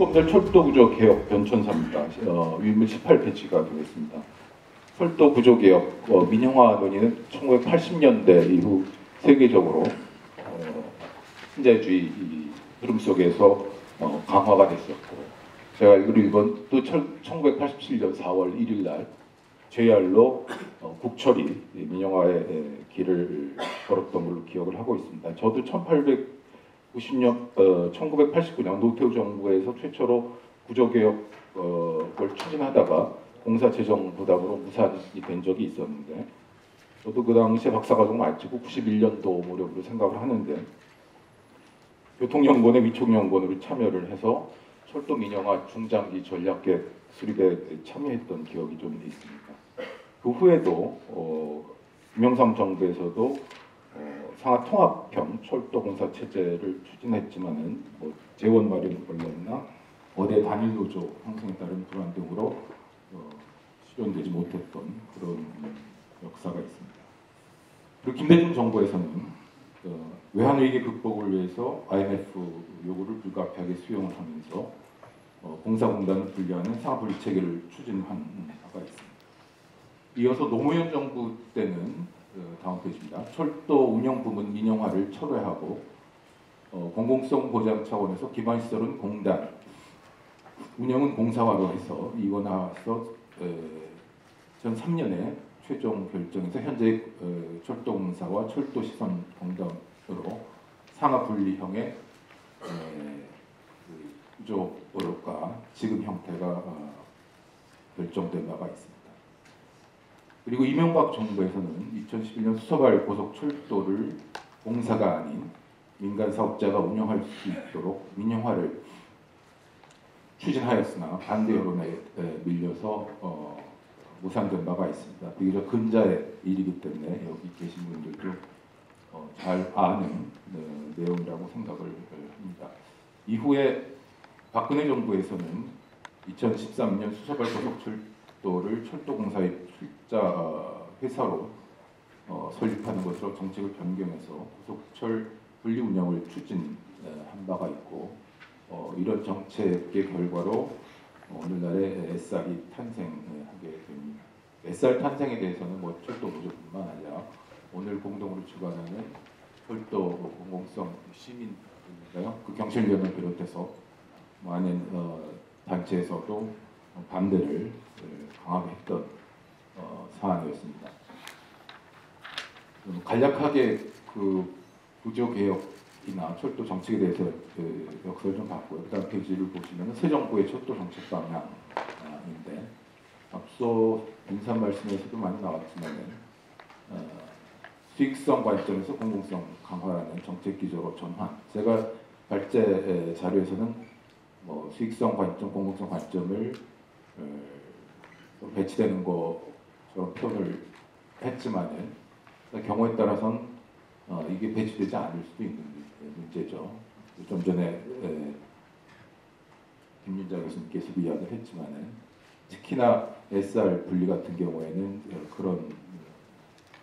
조금 철도 구조 개혁 변천사입니다. 유인물 18페이지가 되겠습니다. 철도 구조 개혁 민영화 논의는 1980년대 이후 세계적으로 신자유주의 흐름 속에서 강화가 됐었고, 제가 이걸 읽은 또 1987년 4월 1일 날 JR로 국철이 민영화의 길을 걸었던 걸로 기억을 하고 있습니다. 저도 1989년 노태우 정부에서 최초로 구조개혁을 추진하다가 공사 재정 부담으로 무산이 된 적이 있었는데, 저도 그 당시에 박사과정 마치고 91년도 무렵으로 생각을 하는데, 교통연구원의 위촉연구원으로 참여를 해서 철도 민영화 중장기 전략계획 수립에 참여했던 기억이 좀 있습니다. 그 후에도 김영삼 정부에서도 상하 통합형 철도 공사 체제를 추진했지만은 재원 마련 권력이나 거대 단일 노조 형성에 따른 불안 등으로 실현되지 못했던 그런 역사가 있습니다. 그리고 김대중 정부에서는 외환위기 극복을 위해서 IMF 요구를 불가피하게 수용을 하면서 공사공단을 분리하는 상하분리 체계를 추진한 바가 있습니다. 이어서 노무현 정부 때는 다음 페이지입니다. 철도 운영 부문 민영화를 철회하고 공공성 보장 차원에서 기반시설은 공단, 운영은 공사화로 해서 이원화해서 2003년에 최종 결정에서 현재 철도공사와 철도시설공단으로 상하분리형의 구조가 지금 형태가 결정된 바가 있습니다. 그리고 이명박 정부에서는 2011년 수서발 고속철도를 공사가 아닌 민간 사업자가 운영할 수 있도록 민영화를 추진하였으나 반대 여론에 밀려서 무산된 바가 있습니다. 비교적 근자의 일이기 때문에 여기 계신 분들도 잘 아는 내용이라고 생각을 합니다. 이후에 박근혜 정부에서는 2013년 수서발 고속철도를 철도공사의 출자 회사로 설립하는 것으로 정책을 변경해서 고속철 분리 운영을 추진한 바가 있고, 이런 정책의 결과로 오늘날의 SR이 탄생하게 됩니다. SR 탄생에 대해서는 철도 노조뿐만 아니라 오늘 공동으로 주관하는 철도 공공성 시민인가요? 그 경실련을 비롯해서 많은 단체에서도 반대를 강하게 했던 사안이었습니다. 간략하게 그 구조개혁이나 철도 정책에 대해서 역사를 좀 봤고요. 그다음 페이지를 보시면 새 정부의 철도 정책 방향인데, 앞서 인사 말씀에서도 많이 나왔지만 수익성 관점에서 공공성 강화라는 정책 기조로 전환. 제가 발제 자료에서는 수익성 관점, 공공성 관점을 배치되는 것처럼 표현을 했지만은 경우에 따라서는 이게 배치되지 않을 수도 있는 문제죠. 좀 전에 김윤자 교수님께서도 이야기를 했지만은 특히나 SR 분리 같은 경우에는 그런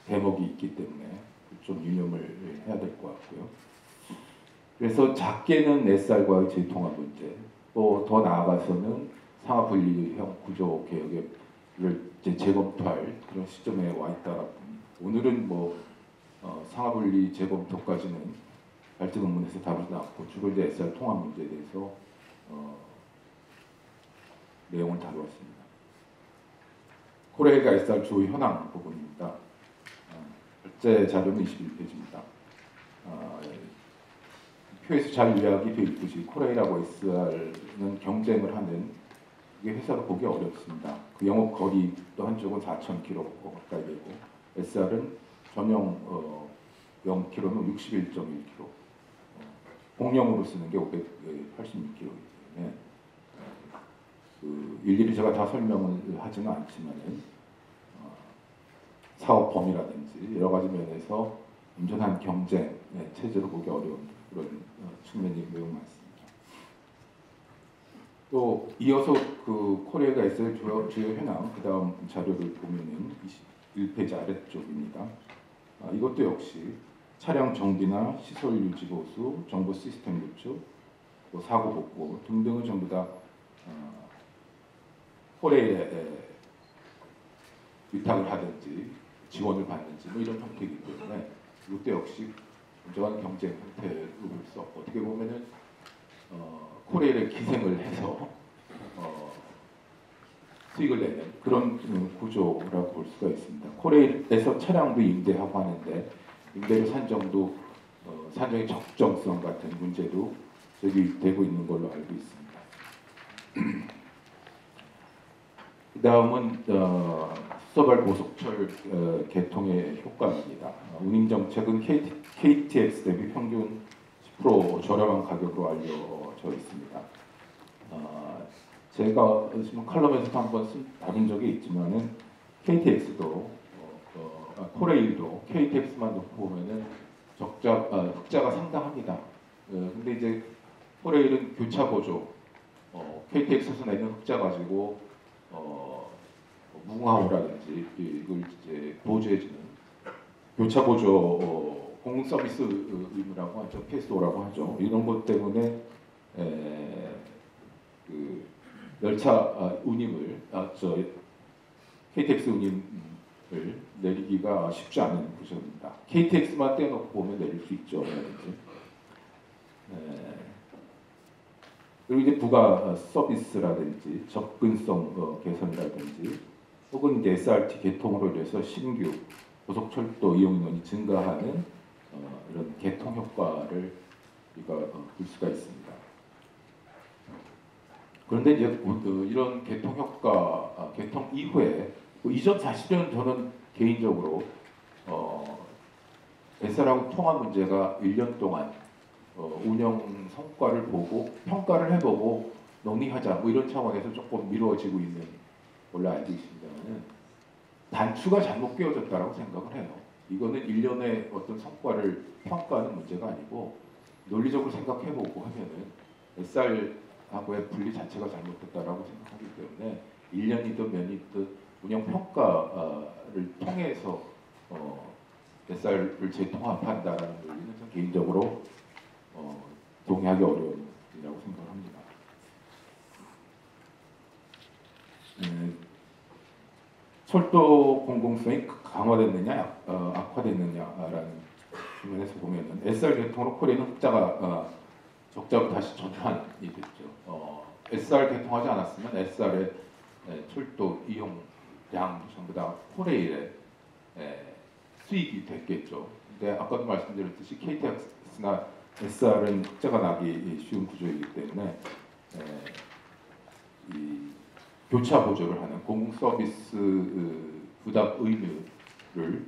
대목이 있기 때문에 좀 유념을 해야 될 것 같고요. 그래서 작게는 SR과의 재통합 문제, 또 더 나아가서는 상하분리형 구조 개혁을 재검토할 그런 시점에 와 있다라고. 오늘은 상하분리 재검토까지는 발제 논문에서 다루지 않고 주로 이제 SR 통합 문제에 대해서 내용을 다루었습니다. 코레일과 SR 주요 현황 부분입니다. 발제 자료는 21페이지입니다. 표에서 잘 요약이 되어 있듯이 코레일하고 SR는 경쟁을 하는, 이게 회사로 보기 어렵습니다. 그 영업 거리도 한쪽은 4,000km 가까이 되고, SR은 전용 0km는 61.1km, 공용으로 쓰는 게 586km이기 때문에 일일이 제가 다 설명을 하지는 않지만은 사업 범위라든지 여러 가지 면에서 온전한 경쟁 체제로 보기 어려운 그런 측면이 매우 많습니다. 또 이어서 그 코레일과 SR 주요 현황, 그 다음 자료를 보면은 21페이지 아래쪽입니다. 이것도 역시 차량 정비나 시설 유지 보수, 정보 시스템 구축, 또 사고 복구 등등을 전부 다 코레일에 위탁을 하든지 지원을 받는지 뭐 이런 형태이기 때문에 이때 역시 공정한 경쟁 형태를 볼 수 없고 어떻게 보면은 코레일에 기생을 해서 수익을 내는 그런 구조라고 볼 수가 있습니다. 코레일에서 차량도 임대하고 하는데 임대료 산정도 산정의 적정성 같은 문제도 제기되고 있는 걸로 알고 있습니다. 그 다음은 수서발 고속철 개통의 효과입니다. 운임 정책은 KTX 대비 평균 10% 저렴한 가격으로 알려져 있습니다. 제가 지금 칼럼에서도 한번 다룬 적이 있지만은 KTX도 코레일도 KTX만 놓고 보면은 흑자가 상당합니다. 근데 이제 코레일은 교차 보조, KTX에서 내는 흑자 가지고 무궁화호라든지 이걸 이제 보조해주는 교차 보조 공공 서비스 의무라고 하죠, PSO라고 하죠. 이런 것 때문에 그 열차 운임을 KTX 운임을 내리기가 쉽지 않은 구조입니다. KTX만 떼놓고 보면 내릴 수 있죠. 그리고 이제 부가 서비스라든지 접근성 개선이라든지 혹은 이제 SRT 개통으로 인해서 신규 고속철도 이용 인원이 증가하는 이런 개통 효과를 우리가 볼 수가 있습니다. 그런데 이제 이런 개통 효과, 개통 이후에 이전 사실은 저는 개인적으로 SR하고 통합 문제가 1년 동안 운영 성과를 보고 평가를 해보고 논의하자 뭐 이런 차원에서 조금 미루어지고 있는 걸로 알고 있습니다만은 단추가 잘못 끼워졌다라고 생각을 해요. 이거는 1년의 어떤 성과를 평가하는 문제가 아니고 논리적으로 생각해보고 하면은 SR하고의 분리 자체가 잘못됐다라고 생각하기 때문에 1년이든 몇 년이든 운영 평가를 통해서 SR을 재통합한다라는 논리는 전 개인적으로 동의하기 어려운 일이라고 생각을 합니다. 철도 공공성이 강화됐느냐, 악화됐느냐라는 측면에서 보면은 SR 개통으로 코레일은 흑자가 적자로 다시 전환이 됐죠. SR 개통하지 않았으면 SR의 철도 이용량도 전부 다 코레일의 수익이 됐겠죠. 근데 아까도 말씀드렸듯이 KTX나 SR은 흑자가 나기 쉬운 구조이기 때문에 이 교차 보조를 하는 공공 서비스 부담 의무를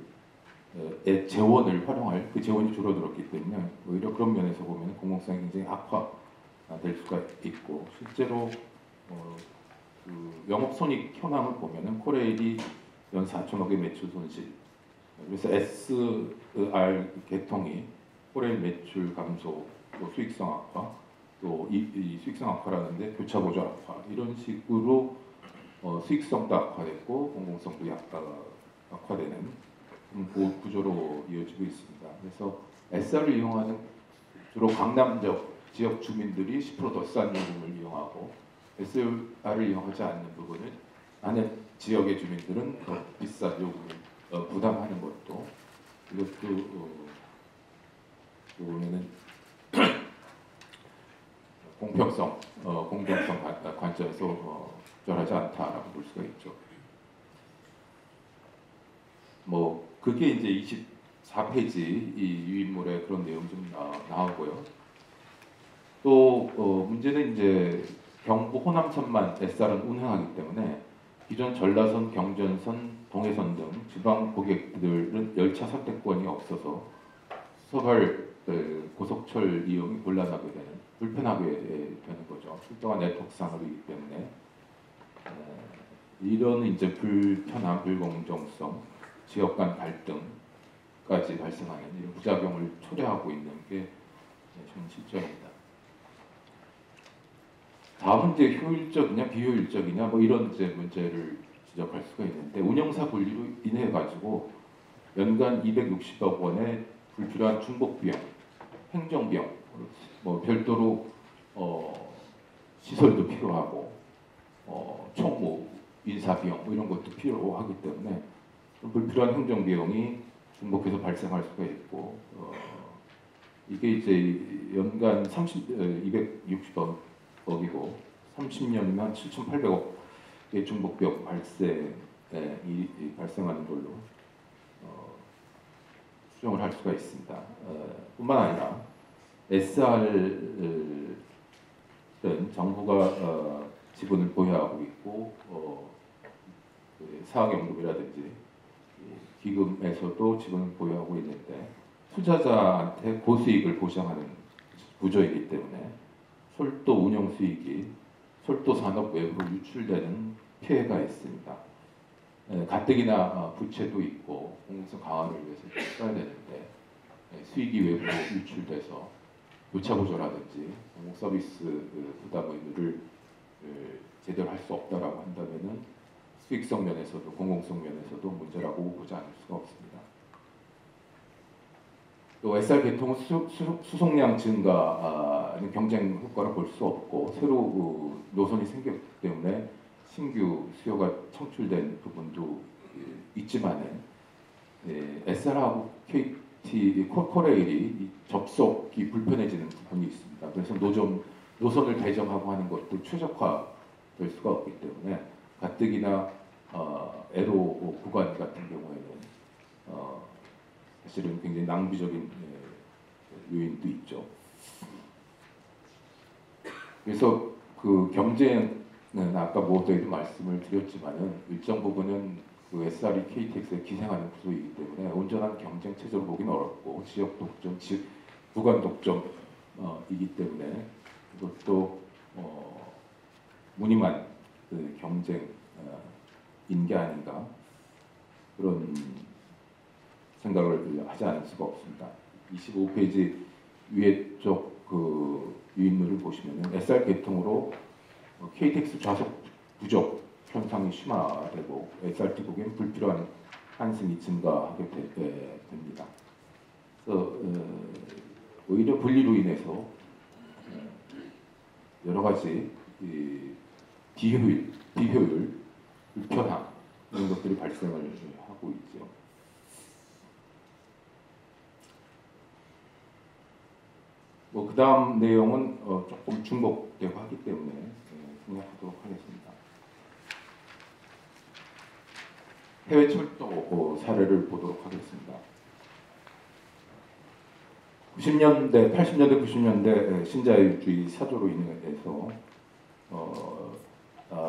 재원을 활용할 그 재원이 줄어들었기 때문에 오히려 그런 면에서 보면 공공성이 굉장히 악화될 수가 있고 실제로 그 영업손익 현황을 보면은 코레일이 연 4천억의 매출 손실 그래서 SR 개통이 코레일 매출 감소, 또 수익성 악화, 또 이 수익성 악화라는데 교차 보조 악화 이런 식으로 수익성도 악화됐고 공공성도 악화되는 구조로 이어지고 있습니다. 그래서 SR을 이용하는 주로 강남적 지역 주민들이 10% 더 싼 요금을 이용하고 SR을 이용하지 않는 부분은 안에 지역의 주민들은 더 비싼 요금을 부담하는 것도 이것도 보면은 공평성, 공정성 관점에서 적절하지 않다라고 볼 수가 있죠. 뭐 그게 이제 24페이지 이 유인물에 그런 내용 좀 나오고요. 또 문제는 이제 경부 호남선만 SR은 운행하기 때문에 기존 전라선, 경전선, 동해선 등 지방 고객들은 열차 선택권이 없어서 서발 고속철 이용이 곤란하게 되는, 불편하게 되는 거죠. 출동한 네트워크상으로이기 때문에 이런 이제 불편함, 불공정성, 지역 간 갈등까지 발생하는 이런 부작용을 초래하고 있는 게 좀 실정입니다. 다음은 이제 효율적이냐 비효율적이냐 뭐 이런 이제 문제를 지적할 수가 있는데 운영사 분리로 인해 가지고 연간 260억 원의 불필요한 중복 비용, 행정 비용, 뭐 별도로 시설도 필요하고 총무 인사 비용 뭐 이런 것도 필요하기 때문에 불필요한 행정 비용이 중복해서 발생할 수가 있고 이게 이제 연간 260억이고 30년이면 7,800억의 중복 비용 발생하는 걸로 수정을 할 수가 있습니다. 뿐만 아니라 SR은 정부가 지분을 보유하고 있고 사학연구비라든지 기금에서도 지분을 보유하고 있는데 투자자한테 고수익을 보장하는 구조이기 때문에 철도 운영 수익이 철도 산업 외부로 유출되는 피해가 있습니다. 가뜩이나 부채도 있고 공공성 강화를 위해서 써야 되는데 수익이 외부로 유출돼서 교차 구조라든지 공공 서비스 부담 의무를 제대로 할 수 없다라고 한다면은 수익성 면에서도 공공성 면에서도 문제라고 보지 않을 수가 없습니다. 또 SR 개통 수송량 증가는 경쟁 효과를 볼 수 없고 새로 노선이 생겼기 때문에 신규 수요가 창출된 부분도 있지만은 SR하고 KT 코레일이 접속이 불편해지는 부분이 있습니다. 그래서 노선을 배정하고 하는 것도 최적화될 수가 없기 때문에 가뜩이나 애로 구간 같은 경우에는 사실은 굉장히 낭비적인 요인도 있죠. 그래서 그 경쟁은 아까 모두에도 말씀을 드렸지만은 일정 부분은 그 SR이 KTX에 기생하는 구조이기 때문에 온전한 경쟁 체제로 보기는 어렵고 지역 독점, 구간 독점이기 때문에 이것도 무늬만 그 경쟁인 게 아닌가 그런 생각을 하지 않을 수가 없습니다. 25페이지 위에 쪽 그 유인물을 보시면은 SR 개통으로 KTX 좌석 부족 현상이 심화되고 SRT국엔 불필요한 환승이 증가하게 됩니다. 그래서 오히려 분리로 인해서 여러 가지 비효율, 불편함 이런 것들이 발생을 하고 있죠. 뭐 그 다음 내용은 조금 중복되고 하기 때문에 생략하도록 하겠습니다. 해외 철도 사례를 보도록 하겠습니다. 90년대, 80년대, 90년대 신자유주의 사조로 인해서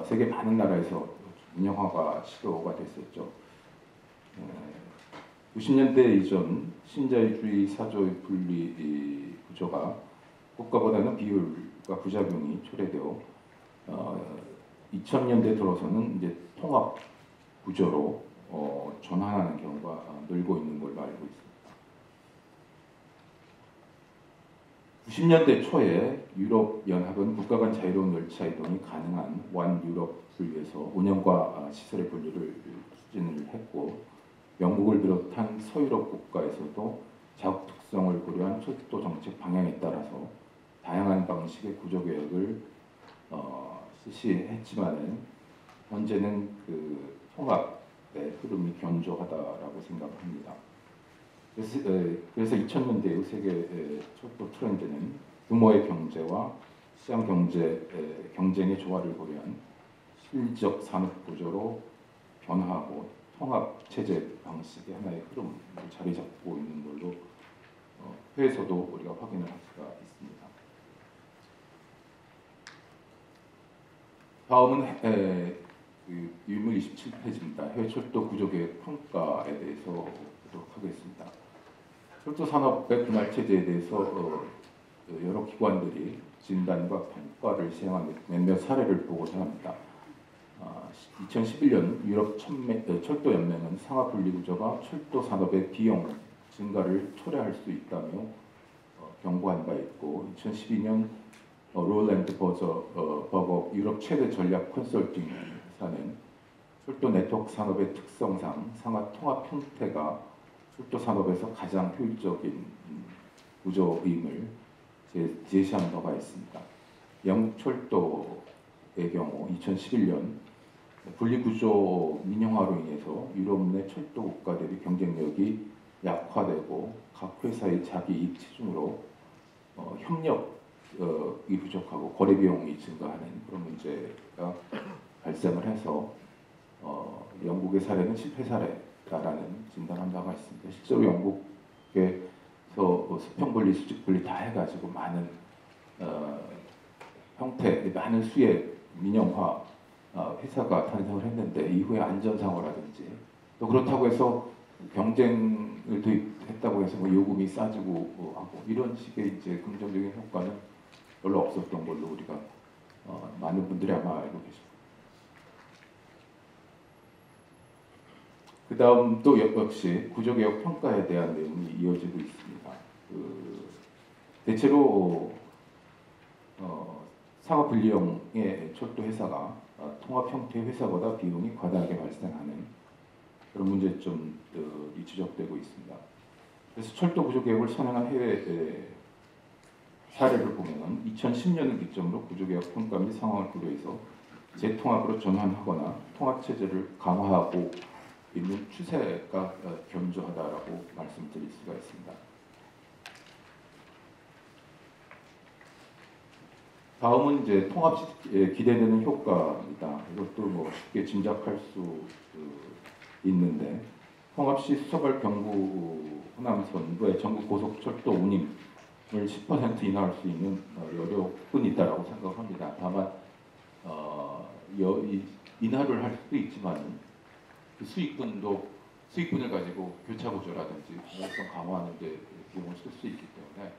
세계 많은 나라에서 민영화가 시도가 됐었죠. 90년대 이전 신자유주의 사조의 분리 구조가 국가보다는 비율과 부작용이 초래되어 2000년대 들어서는 이제 통합 구조로 전환하는 경우가 늘고 있는 걸로 알고 있습니다. 90년대 초에 유럽연합은 국가 간 자유로운 열차 이동이 가능한 완 유럽을 위해서 운영과 시설의 분리를 추진을 했고 영국을 비롯한 서유럽 국가에서도 자국 특성을 고려한 철도 정책 방향에 따라서 다양한 방식의 구조 개혁을 실시했지만은 현재는 그 통합의 흐름이 견조하다라고 생각합니다. 그래서 2000년대 의 세계 철도 트렌드는 규모의 경제와 시장 경쟁의 조화를 고려한 실적 산업 구조로 변화하고 통합 체제 방식의 하나의 흐름을 자리 잡고 있는 걸로 해외에서도 우리가 확인을 할 수가 있습니다. 다음은 유물 27페이지입니다. 해외 철도 구조계획 평가에 대해서 보도록 하겠습니다. 철도 산업의 분할 체제에 대해서 여러 기관들이 진단과 평가를 시행한 몇몇 사례를 보고자 합니다. 2011년 유럽 철도 연맹은 상하 분리 구조가 철도 산업의 비용 증가를 초래할 수 있다며 경고한 바 있고 2012년 롤랜드 버거 유럽 최대 전략 컨설팅 회사는 철도 네트워크 산업의 특성상 상하 통합 형태가 철도 산업에서 가장 효율적인 구조임을 제시한 바가 있습니다. 영국 철도의 경우 2011년 분리구조 민영화로 인해서 유럽 내 철도 국가 대비 경쟁력이 약화되고 각 회사의 자기 이익 치중으로 협력이 부족하고 거래 비용이 증가하는 그런 문제가 발생을 해서 영국의 사례는 실패 사례다라는 진단한 바가 있습니다. 실제로 영국에서 수평분리, 수직분리 다 해가지고 많은 형태, 많은 수의 민영화 회사가 탄생을 했는데 이후에 안전상호라든지 또 그렇다고 해서 경쟁을 도입했다고 해서 뭐 요금이 싸지고 하고 이런 식의 이제 긍정적인 효과는 별로 없었던 걸로 우리가 많은 분들이 아마 알고 계십니다. 그 다음 또 역시 구조개혁 평가에 대한 내용이 이어지고 있습니다. 대체로 상업 분리형의 철도 회사가 통합 형태의 회사보다 비용이 과다하게 발생하는 그런 문제점이 지적되고 있습니다. 그래서 철도 구조개혁을 선행한 해외 사례를 보면 2010년을 기점으로 구조개혁 평가 및 상황을 고려해서 재통합으로 전환하거나 통합체제를 강화하고 있는 추세가 견조하다라고 말씀드릴 수가 있습니다. 다음은 이제 통합 시에 기대되는 효과입니다. 이것도 뭐 쉽게 짐작할 수 있는데 통합 시 수서발 경부 호남선의 전국 고속철도 운임을 10% 인하할 수 있는 여력은 있다라고 생각합니다. 다만 인하를 할 수도 있지만 그 수익분을 가지고 교차 구조라든지 공공성 강화하는 데 비용을 쓸 수 있기 때문에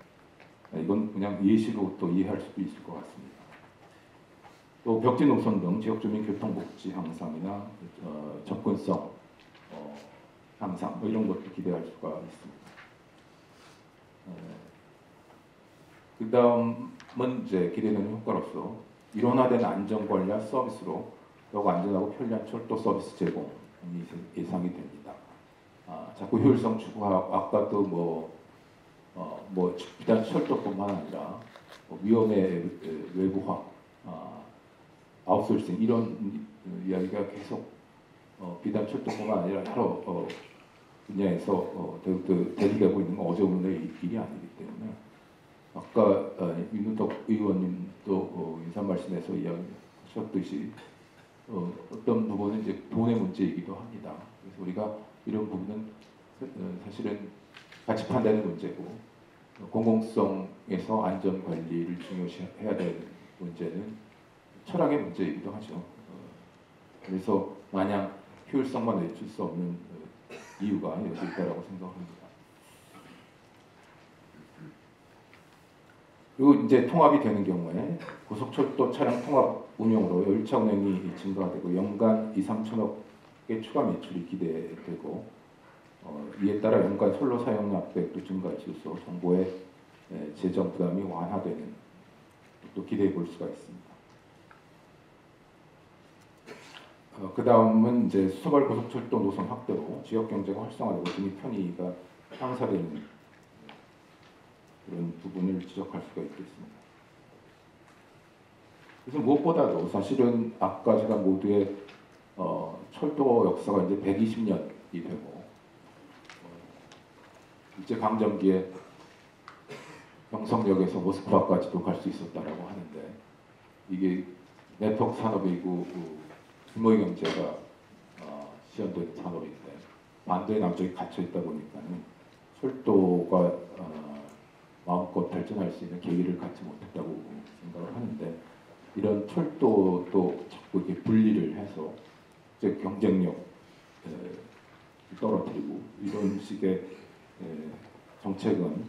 이건 그냥 예시로 또 이해할 수도 있을 것 같습니다. 또 벽지 노선 등 지역 주민 교통복지 향상이나 접근성 향상 뭐 이런 것도 기대할 수가 있습니다. 그 다음은 이제 기대되는 효과로서 일원화된 안전관리와 서비스로 더욱 안전하고 편리한 철도 서비스 제공이 예상이 됩니다. 자꾸 효율성 추구하고 아까도 비단 철도뿐만 아니라 위험의 외부화, 아웃소싱 이런 이야기가 계속 비단 철도뿐만 아니라 여러 분야에서 대두되고 있는 건 어제오늘의 일이 아니기 때문에 아까 윤은덕 의원님도 인사 말씀에서 이야기하셨듯이 어떤 부분은 이제 돈의 문제이기도 합니다. 그래서 우리가 이런 부분은 사실은 가치 판단의 문제고 공공성에서 안전 관리를 중요시해야 될 문제는 철학의 문제이기도 하죠. 그래서 마냥 효율성만 외칠 수 없는 이유가 여기 있다라고 생각합니다. 그리고 이제 통합이 되는 경우에 고속철도 차량 통합 운영으로 열차 운행이 증가되고 연간 2, 3천억의 추가 매출이 기대되고 이에 따라 연간 선로 사용 납부액도 증가할 수 있어 정부의 재정 부담이 완화되는 또 기대해 볼 수가 있습니다. 그 다음은 이제 수서발 고속철도 노선 확대로 지역 경제가 활성화되고 주민 편의가 향상되는 그런 부분을 지적할 수가 있겠습니다. 그래서 무엇보다도 사실은 아까 제가 모두의 철도 역사가 이제 120년이 되고 일제 강점기에 경성역에서 모스크바까지도 갈 수 있었다라고 하는데 이게 네트워크 산업이고 규모의 경제가 시연된 산업인데 반도의 남쪽에 갇혀 있다 보니까는 철도가 마음껏 발전할 수 있는 계기를 갖지 못했다고 생각을 하는데 이런 철도도 자꾸 이렇게 분리를 해서 이제 경쟁력 떨어뜨리고 이런 식의 정책은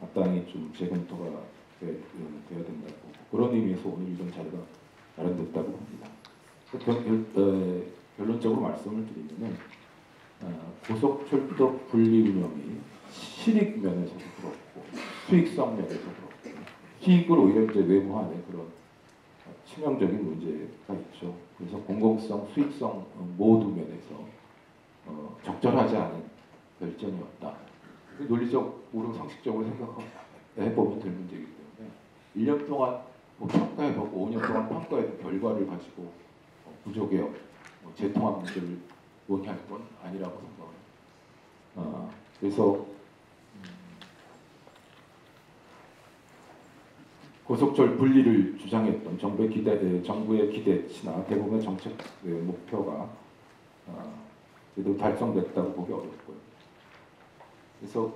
마땅히 좀 재검토가 돼야 된다고 그런 의미에서 오늘 이런 자료가 마련됐다고 봅니다. 결론적으로 말씀을 드리면 고속철도 분리 운영이 실익 면에서도 그렇고 수익성 면에서도 그렇고 수익을 오히려 이제 외부화하는 그런 치명적인 문제가 있죠. 그래서 공공성, 수익성 모두 면에서 적절하지 않은 결정이었다. 논리적으로 상식적으로 생각해보면 될 문제이기 때문에 1년 동안 뭐 평가해보고 5년 동안 평가해본 결과를 가지고 구조개혁, 재통합 문제를 논의할 건 아니라고 생각합니다. 그래서 고속철 분리를 주장했던 정부의 기대치나 대부분의 정책 목표가 그래도 달성됐다고 보기 어렵고요. 그래서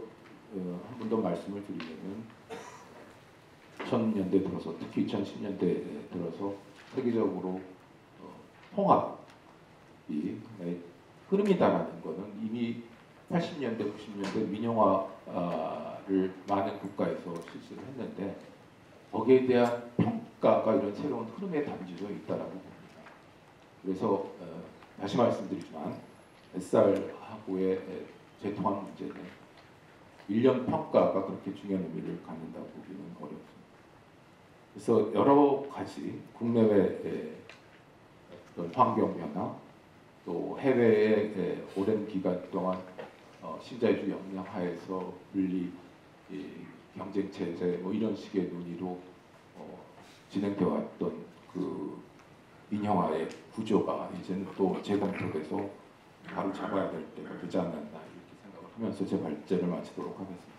한 번 더 말씀을 드리면은 2000년대 들어서 특히 2010년대 들어서 세계적으로 통합이 흐름이다라는 것은 이미 80년대, 90년대 민영화를 많은 국가에서 실시를 했는데 거기에 대한 평가가 이런 새로운 흐름에 담겨져 있다라고 봅니다. 그래서 다시 말씀드리지만 SR하고의 재통합 문제는 1년 평가가 그렇게 중요한 의미를 갖는다고 보기는 어렵습니다. 그래서 여러 가지 국내외의 어떤 환경 변화, 또 해외의 오랜 기간 동안 신자유주의 역량 하에서 분리 경쟁 체제 뭐 이런 식의 논의로 진행되어 왔던 그 민영화의 구조가 이제는 또 재검토돼서 바로 잡아야 될 때가 되지 않았나 이렇게 생각을 하면서 제 발제를 마치도록 하겠습니다.